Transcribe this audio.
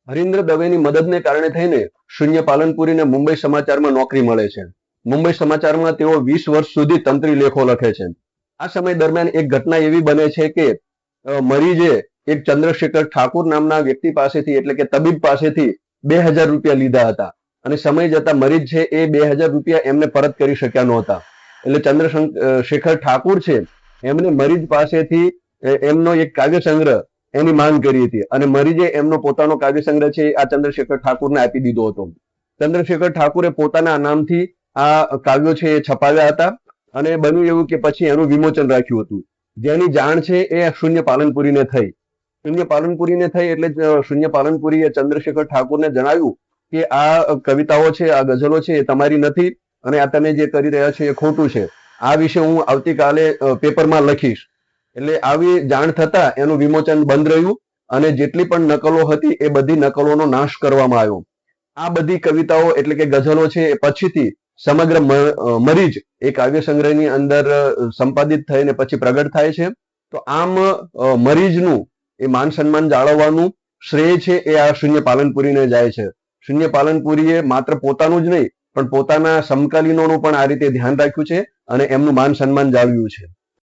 હરીન્દ્ર દવેની મદદને કારણે થઈને શૂન્ય પાલનપુરીને મુંબઈ સમાચારમાં નોકરી મળે છે. મુંબઈ સમાચારમાં તેઓ 20 વર્ષ સુધી તંત્રી લેખો લખે છે. આ સમય દરમિયાન એક ઘટના એવી બને છે કે મરીજે એક ચંદ્રશેખર ઠાકુર નામના વ્યક્તિ પાસેથી એટલે કે તબીબ પાસેથી 2000 રૂપિયા લીધા હતા અને સમય જતા મરીજ છે એ 2000 રૂપિયા એમને પરત કરી શક્યા નહોતા. એટલે ચંદ્રશેખર ઠાકુર છે એમને મરીજ પાસેથી એમનો એક કાવ્ય સંગ્રહ એની માંગ કરી હતી અને મરીજે એમનો પોતાનો કાવ્ય સંગ્રહ છે આ ચંદ્રશેખર ઠાકુરને આપી દીધો હતો. ચંદ્રશેખર ઠાકુરે પોતાના નામથી આ કાવ્યો છે એ છપાવ્યા હતા અને બન્યું એવું કે પછી એનું વિમોચન રાખ્યું હતું, જેની જાણ છે એ શૂન્ય પાલનપુરીને થઈ. શૂન્ય પાલનપુરીને થઈ એટલે શૂન્ય પાલનપુરીએ ચંદ્રશેખર ઠાકુરને જણાવ્યું કે આ કવિતાઓ છે, આ ગઝલો છે એ તમારી નથી અને આ તમે જે કરી રહ્યા છો એ ખોટું છે. આ વિશે હું આવતીકાલે પેપરમાં લખીશ. એટલે આવી જાણ થતા એનું વિમોચન બંધ રહ્યું અને જેટલી પણ નકલો હતી એ બધી નકલોનો નાશ કરવામાં આવ્યો. આ બધી કવિતાઓ એટલે કે ગઝલો છે એ પછીથી સમગ્ર મરીજ એ કાવ્ય સંગ્રહની અંદર સંપાદિત થઈને પછી પ્રગટ થાય છે. તો આમ મરીજનું એ માન સન્માન જાળવવાનું શ્રેય છે એ આ શૂન્ય પાલનપુરીને જાય છે. શૂન્ય પાલનપુરીએ માત્ર પોતાનું જ નહીં પણ પોતાના સમકાલીનોનું પણ આ રીતે ધ્યાન રાખ્યું છે અને એમનું માન સન્માન જાળવ્યું છે.